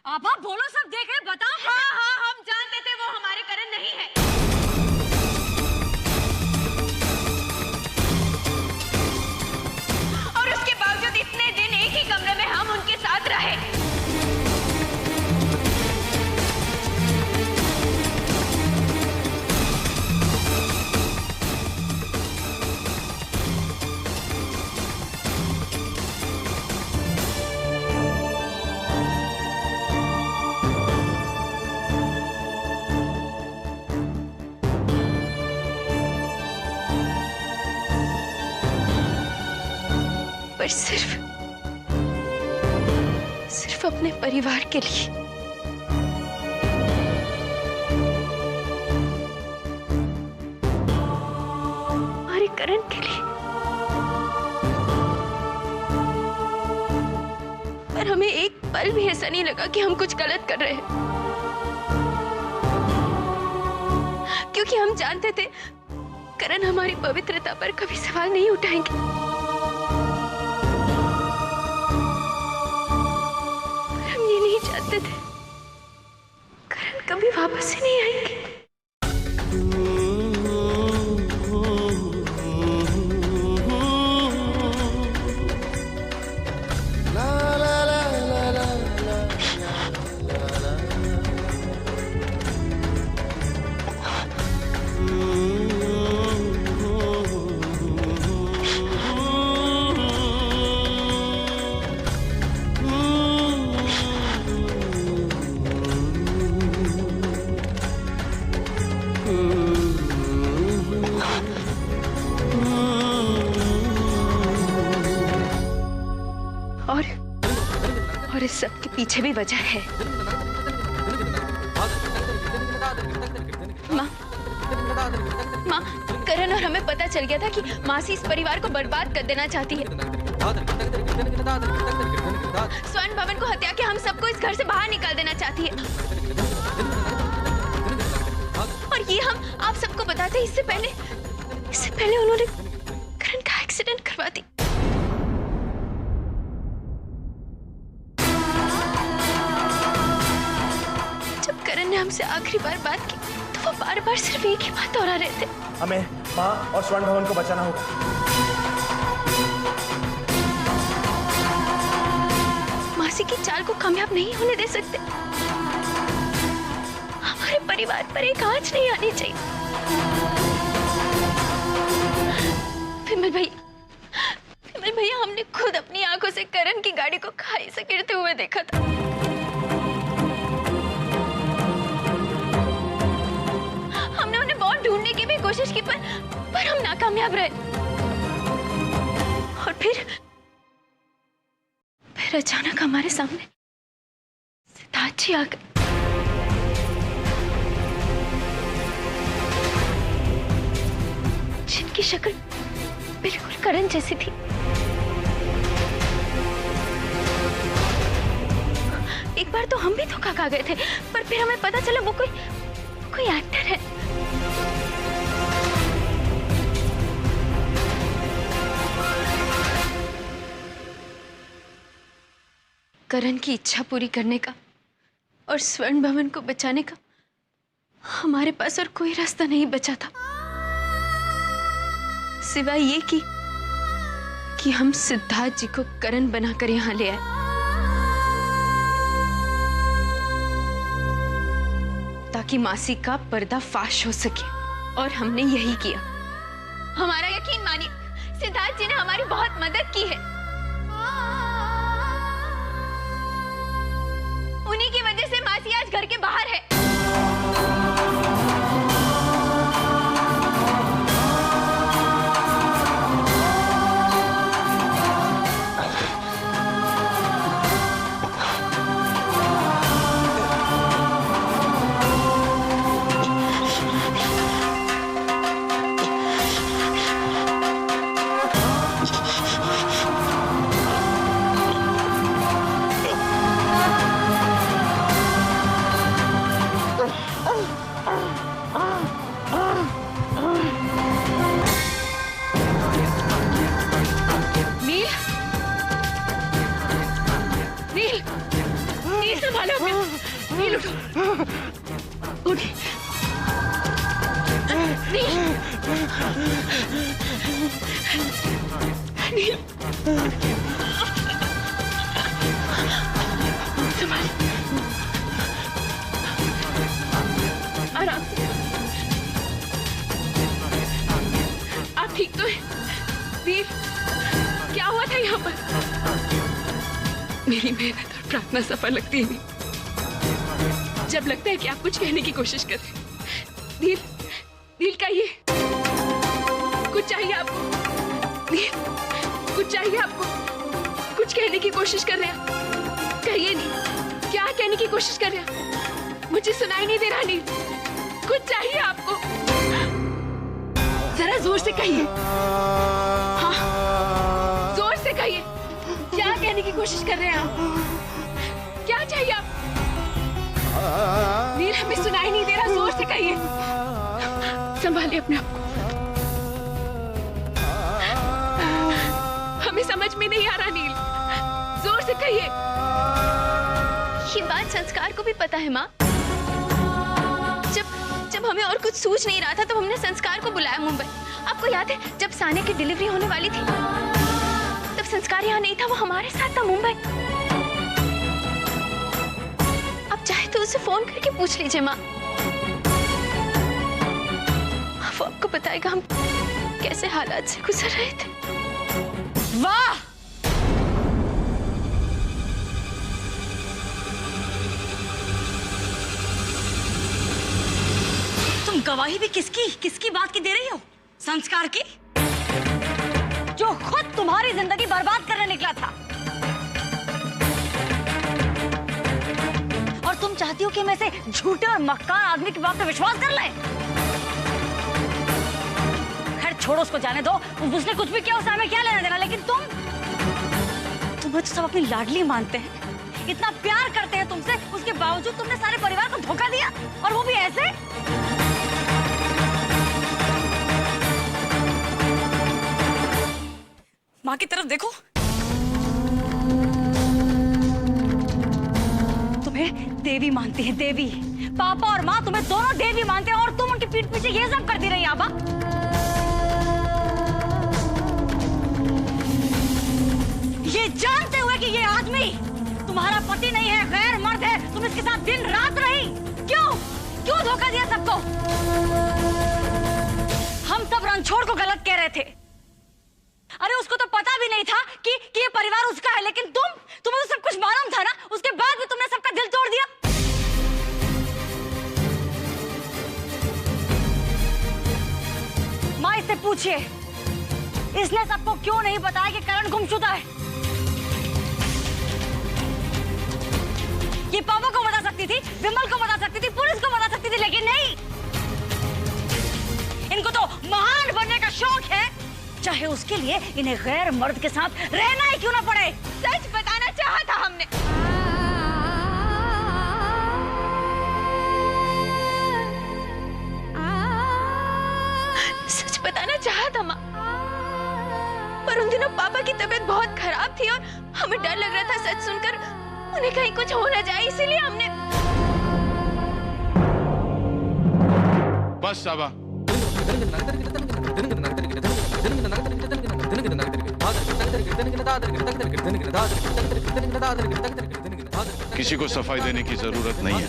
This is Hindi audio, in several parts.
आभा बोलो, सब देख रहे, बताओ। हाँ हाँ, हम जानते थे वो हमारे करण नहीं है। और उसके बावजूद इतने दिन एक ही कमरे में हम उनके साथ रहे। पर सिर्फ अपने परिवार के लिए। हमारे करण के लिए। पर हमें एक पल भी ऐसा नहीं लगा कि हम कुछ गलत कर रहे हैं, क्योंकि हम जानते थे करण हमारी पवित्रता पर कभी सवाल नहीं उठाएंगे। जानते थे करण कभी वापस ही नहीं आएंगे। और इस सब के पीछे भी वजह है। माँ, करण और हमें पता चल गया था कि मासी इस परिवार को बर्बाद कर देना चाहती है। स्वर्ण भवन को हत्या के हम सबको इस घर से बाहर निकाल देना चाहती है। और ये हम आप सबको बताते इससे पहले उन्होंने करण का एक्सीडेंट करवा दी। हमसे आखिरी बार बात की तो वो बार-बार सिर्फ एक ही बात दोहरा रहे थे। हमें माँ और स्वर्ण भवन को बचाना होगा। मासी की चाल को कामयाब नहीं होने दे सकते। हमारे परिवार पर एक आंच नहीं आनी चाहिए। विमल भैया, हमने खुद अपनी आंखों से करण की गाड़ी को खाई से गिरते हुए देखा था। ढूंढने की भी कोशिश की, पर हम नाकामयाब रहे। और फिर अचानक हमारे सामने सिद्धार्थ जी आ गए। जिनकी शक्ल बिल्कुल करण जैसी थी। एक बार तो हम भी धोखा खा गए थे, पर फिर हमें पता चला वो कोई एक्टर है। करण की इच्छा पूरी करने का और स्वर्ण भवन को बचाने का हमारे पास और कोई रास्ता नहीं बचा था, सिवाय ये कि हम सिद्धार्थ जी को करण बनाकर यहाँ ले आए। ताकि मासी का पर्दाफाश हो सके, और हमने यही किया। हमारा यकीन मानिए, सिद्धार्थ जी ने हमारी बहुत मदद की है। उन्हीं की वजह से मासी आज घर के बाहर है। नील उठो, उठी। नील, नील, संभाल, आराम से। आप ठीक तो हैं? नील, क्या हुआ था यहाँ पर? मेरी मेहनत और प्रार्थना सफल लगती है नहीं जब लगता है कि आप कुछ कहने की कोशिश कर रहे हैं। नील, नील कहिए, कुछ चाहिए आपको? नील, कुछ चाहिए आपको? कुछ कहने की कोशिश कर रहे हैं? कहिए नील, क्या कहने की कोशिश कर रहे हैं? मुझे सुनाई नहीं दे रहा नील, कुछ चाहिए आपको? जरा जोर से कहिए। हाँ, जोर से कहिए, क्या कहने की कोशिश कर रहे हैं आप? क्या चाहिए आप? नील, हमें सुनाई नहीं दे रहा, जोर से कहिए। संभालिए अपने आप को, हमें समझ में नहीं आ रहा नील, जोर से कहिए। ये बात संस्कार को भी पता है माँ। जब हमें और कुछ सूझ नहीं रहा था तब हमने संस्कार को बुलाया मुंबई। आपको याद है जब साने की डिलीवरी होने वाली थी तब संस्कार यहाँ नहीं था, वो हमारे साथ था मुंबई। आप चाहे तो उसे फोन करके पूछ लीजिए माँ, वो आपको बताएगा हम कैसे हालात से गुजर रहे थे। वाह, तुम गवाही भी किसकी बात की दे रही हो? संस्कार की, जो खुद तुम्हारी जिंदगी बर्बाद करने निकला था। और तुम चाहती हो कि मैं ऐसे झूठे और मक्कार आदमी की बात पे विश्वास कर ले? खैर छोड़ो, उसको जाने दो, उसने कुछ भी किया, उससे हमें क्या लेना देना। लेकिन तुम्हें तो सब अपनी लाडली मानते हैं, इतना प्यार करते हैं तुमसे, उसके बावजूद तुमने सारे परिवार को धोखा दिया, और वो भी ऐसे। माँ की तरफ देखो, तुम्हें देवी मानती है, देवी। पापा और माँ तुम्हें दोनों देवी मानते हैं, और तुम उनकी पीठ पीछे ये सब करती रही आबा। ये जानते हुए कि ये आदमी तुम्हारा पति नहीं है, गैर मर्द है, तुम इसके साथ दिन रात रही। क्यों धोखा दिया सबको? हम सब रणछोड़ को गलत कह रहे थे। अरे उसको तो पता भी नहीं था कि ये परिवार उसका है, लेकिन तुम्हें तो सब कुछ मालूम था ना, उसके बाद भी तुमने सबका दिल तोड़ दिया। माँ, इससे पूछिए, इसने सबको क्यों नहीं बताया कि करण गुमशुदा है? ये पापा को बता सकती थी, विमल को बता सकती थी, पुलिस को बता सकती थी, लेकिन नहीं। इनको तो महान बनने का शौक है, चाहे उसके लिए इन्हें गैर मर्द के साथ रहना ही क्यों ना पड़े। सच बताना चाहा था हमने। सच बताना चाहा था माँ, पर उन दिनों पापा की तबीयत बहुत खराब थी और हमें डर लग रहा था सच सुनकर उन्हें कहीं कुछ हो ना जाए, इसीलिए हमने। बस साबा, किसी को सफाई देने की जरूरत नहीं है।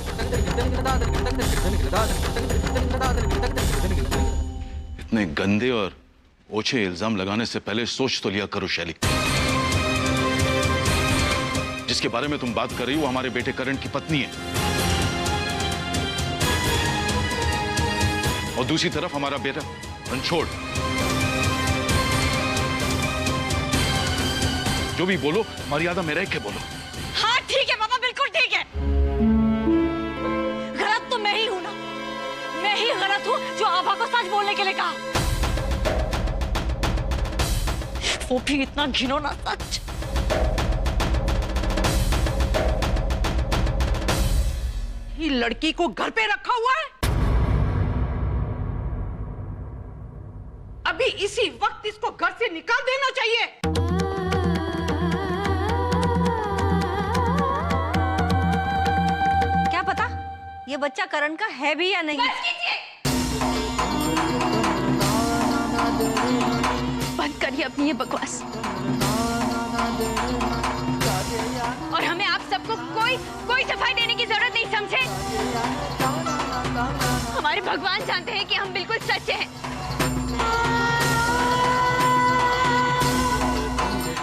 इतने गंदे और ओछे इल्जाम लगाने से पहले सोच तो लिया करो शैली। जिसके बारे में तुम बात कर रही हो हमारे बेटे करण की पत्नी है, और दूसरी तरफ हमारा बेटा रणछोड़। जो भी बोलो मर्यादा में रह के बोलो। हाँ ठीक है पापा, बिल्कुल ठीक है। गलत तो मैं ही हूं ना, मैं ही गलत हूं जो आभा को सच बोलने के लिए कहा, वो भी इतना घिनौना सच। ये लड़की को घर पे रखा हुआ है, अभी इसी वक्त इसको घर से निकाल देना चाहिए। ये बच्चा करण का है भी या नहीं? बंद करिए अपनी ये बकवास। और हमें आप सबको कोई सफाई देने की जरूरत नहीं, समझे? हमारे भगवान जानते हैं कि हम बिल्कुल सच्चे हैं।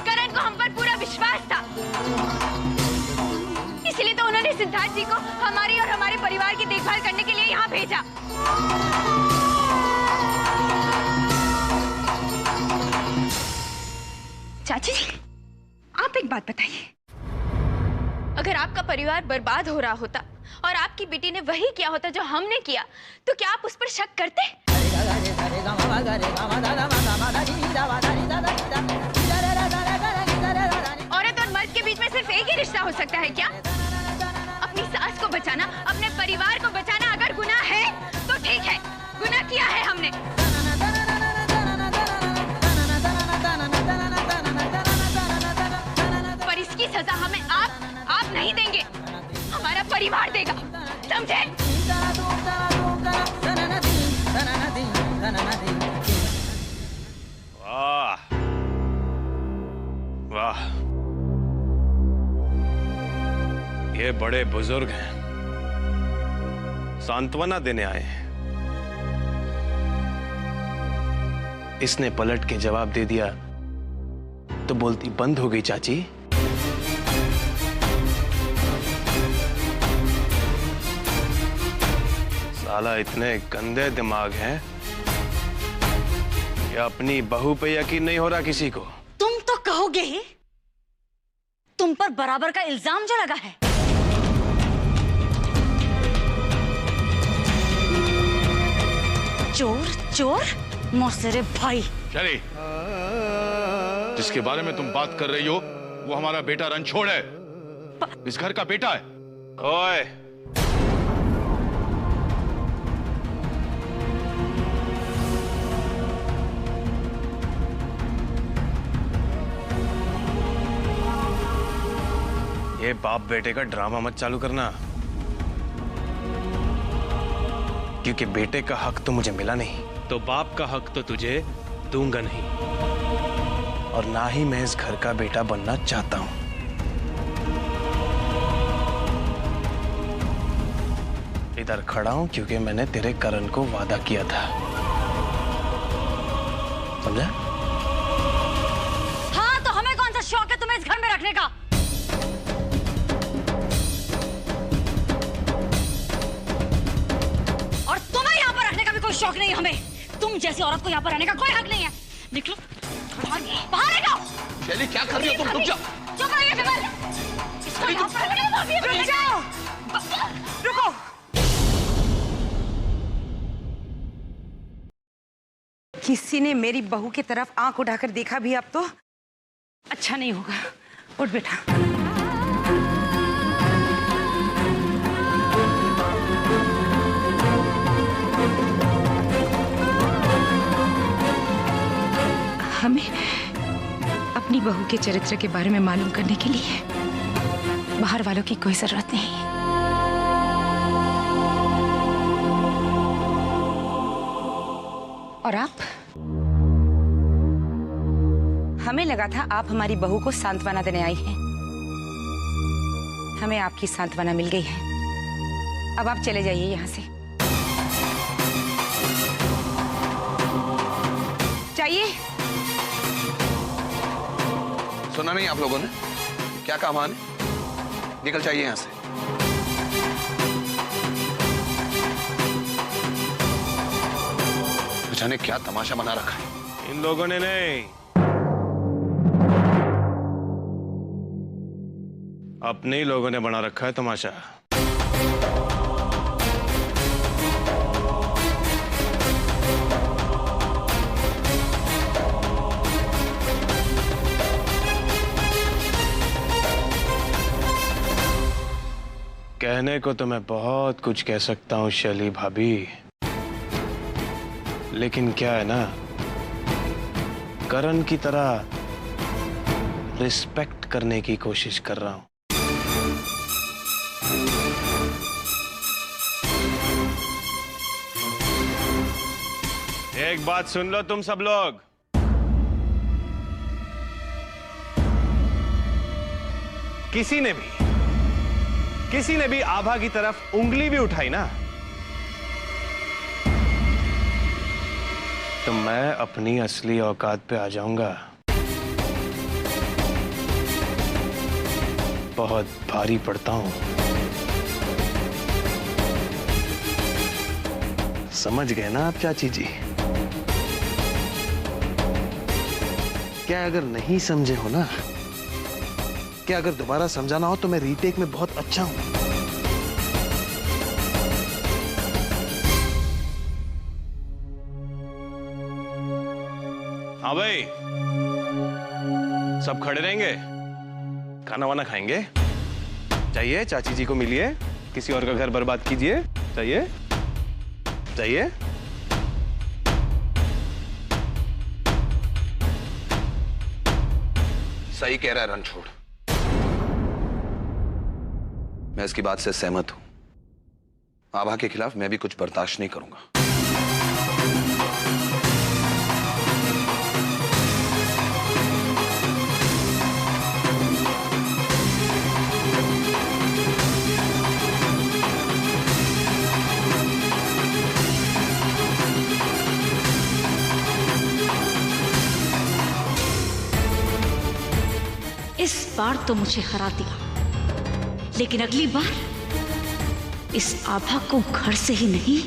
करण को हम पर पूरा विश्वास था, इसलिए तो उन्होंने सिद्धार्थ जी को हमारी और हमारे परिवार की देखभाल करने के लिए यहाँ भेजा। चाची जी, आप एक बात बताइए, अगर आपका परिवार बर्बाद हो रहा होता और आपकी बेटी ने वही किया होता जो हमने किया, तो क्या आप उस पर शक करते? औरत और मर्द के बीच में सिर्फ एक ही रिश्ता हो सकता है क्या? अपनी सास को बचाना, अपने परिवार को बचाना अगर गुनाह है तो ठीक है, गुनाह किया है हमने। पर इसकी सजा हमें आप नहीं देंगे, हमारा परिवार देगा, समझे? वाह वाह, ये बड़े बुजुर्ग हैं, सांत्वना देने आए हैं। इसने पलट के जवाब दे दिया तो बोलती बंद हो गई चाची। साला इतने गंदे दिमाग हैं कि अपनी बहू पे यकीन नहीं हो रहा किसी को। तुम तो कहोगे ही, तुम पर बराबर का इल्जाम जो लगा है। चोर चोर मौसेरे भाई। चली, जिसके बारे में तुम बात कर रही हो वो हमारा बेटा रणछोड़ है, इस घर का बेटा है। ओए, ये बाप बेटे का ड्रामा मत चालू करना, क्योंकि बेटे का हक तो मुझे मिला नहीं, तो बाप का हक तो तुझे दूंगा नहीं, और ना ही मैं इस घर का बेटा बनना चाहता हूं। इधर खड़ा हूं क्योंकि मैंने तेरे करण को वादा किया था, समझा? हाँ, तो हमें कौन सा शौक है तुम्हें इस घर में रखने का? और तुम्हें यहाँ पर रखने का भी कोई शौक नहीं है हमें। तुम जैसी औरत को यहाँ पर रहने का कोई हक नहीं है। निकलो बाहर, निकलो। शैली, क्या कर रही हो तुम? रुक जाओ। चुप रहिए फिलहाल। इसको यहाँ पर रुक जाओ। रुको। किसी ने मेरी बहू की तरफ आंख उठाकर देखा भी अब तो अच्छा नहीं होगा। उठ बेटा। हमें अपनी बहू के चरित्र के बारे में मालूम करने के लिए बाहर वालों की कोई जरूरत नहीं। और आप? हमें लगा था आप हमारी बहू को सांत्वना देने आई हैं। हमें आपकी सांत्वना मिल गई है। अब आप चले जाइए यहाँ से। चाहिए? सुना नहीं आप लोगों ने? क्या कहा मां ने? निकल चाहिए यहां से। जाने क्या तमाशा बना रखा है इन लोगों ने नहीं, अपने ही लोगों ने बना रखा है तमाशा। कहने को तो मैं बहुत कुछ कह सकता हूं शैली भाभी, लेकिन क्या है ना, करण की तरह रिस्पेक्ट करने की कोशिश कर रहा हूं। एक बात सुन लो तुम सब लोग, किसी ने भी आभा की तरफ उंगली भी उठाई ना, तो मैं अपनी असली औकात पे आ जाऊंगा। बहुत भारी पड़ता हूं, समझ गए ना आप चाची जी? क्या अगर नहीं समझे हो ना, क्या अगर दोबारा समझाना हो तो मैं रीटेक में बहुत अच्छा हूं। हाँ भाई, सब खड़े रहेंगे, खाना वाना खाएंगे। जाइए चाची जी को मिलिए, किसी और का घर बर्बाद कीजिए। जाइए जाइए। सही कह रहा है रणछोड़, मैं इसकी बात से सहमत हूं। आभा के खिलाफ मैं भी कुछ बर्दाश्त नहीं करूंगा। इस बार तो मुझे हरा दिया, लेकिन अगली बार इस आभा को घर से ही नहीं,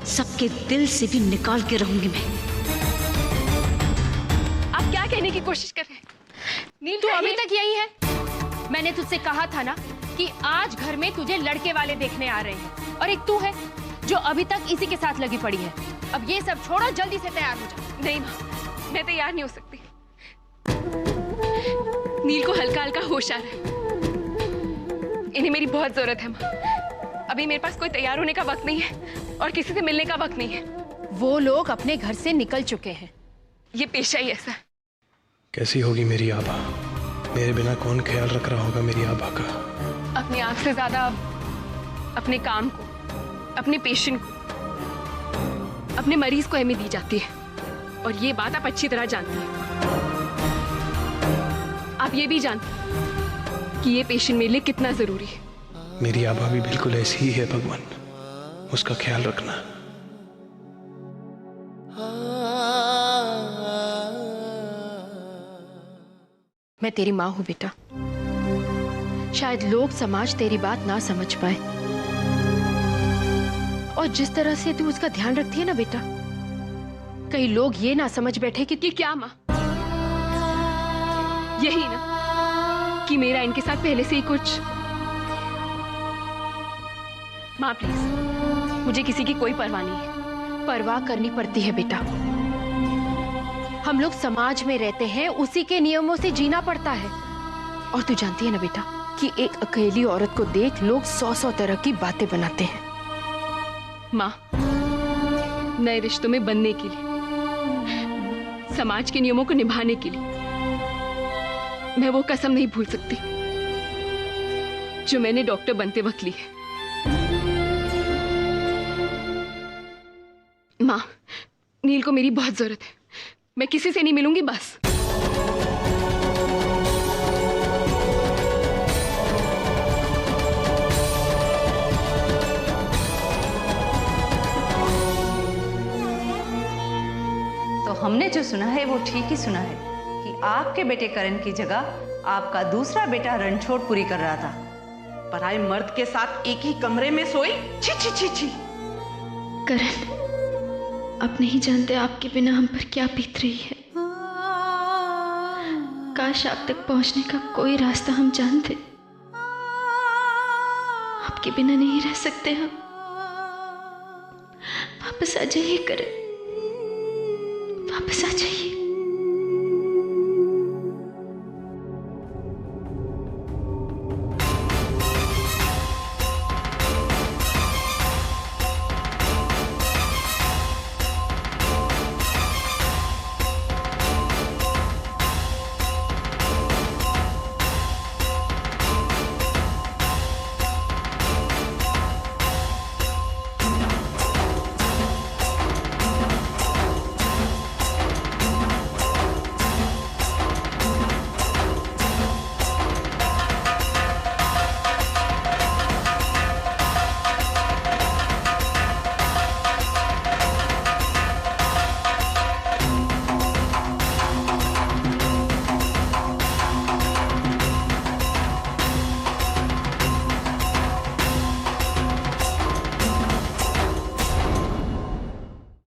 सबके दिल से भी निकाल के रहूंगी मैं। आप क्या कहने की कोशिश कर रहे हैं? नील, तू अभी तक यही है? मैंने तुझसे कहा था ना कि आज घर में तुझे लड़के वाले देखने आ रहे हैं, और एक तू है जो अभी तक इसी के साथ लगी पड़ी है। अब ये सब छोड़ो, जल्दी से तैयार हो जा। नहीं माँ, मैं तैयार नहीं हो सकती। नील को हल्का हल्का होश आ रहा है, इन्हें मेरी बहुत जरूरत है माँ। अभी मेरे पास कोई तैयार होने का वक्त नहीं है और किसी से मिलने का वक्त नहीं है। वो लोग अपने घर से निकल चुके हैं। ये पेशा ही ऐसा है। कैसी होगी मेरी आभा? मेरे बिना कौन ख्याल रख रहा होगा मेरी आभा का? अपने आप से ज्यादा अपने काम को, अपने पेशेंट को, अपने मरीज को अहमियत दी जाती है, और ये बात आप अच्छी तरह जानती हैं। आप ये भी जानते हैं कि ये पेशेंट मेरे लिए कितना जरूरी है। मेरी आभा भी बिल्कुल ऐसी ही है भगवान, उसका ख्याल रखना। मैं तेरी माँ हूं बेटा। शायद लोग, समाज तेरी बात ना समझ पाए, और जिस तरह से तू उसका ध्यान रखती है ना बेटा, कई लोग ये ना समझ बैठे कि क्या माँ? यही ना कि मेरा इनके साथ पहले से ही कुछ। माँ प्लीज, मुझे किसी की कोई परवाह नहीं है। परवाह करनी पड़ती है बेटा। हम लोग समाज में रहते हैं, उसी के नियमों से जीना पड़ता है। और तू जानती है ना बेटा कि एक अकेली औरत को देख लोग 100 तरह की बातें बनाते हैं। माँ, नए रिश्तों में बनने के लिए, समाज के नियमों को निभाने के लिए मैं वो कसम नहीं भूल सकती जो मैंने डॉक्टर बनते वक्त ली है। माँ, नील को मेरी बहुत जरूरत है। मैं किसी से नहीं मिलूंगी बस। तो हमने जो सुना है वो ठीक ही सुना है कि आपके बेटे करण की जगह आपका दूसरा बेटा रणछोड़ पूरी कर रहा था। पराये मर्द के साथ एक ही कमरे में सोई। छी छी छी छी। करण, आप नहीं जानते आपके बिना हम पर क्या बीत रही है। काश आप तक पहुंचने का कोई रास्ता हम जानते। आपके बिना नहीं रह सकते हम। वापस आ जाइए करण, वापस आ जाइए।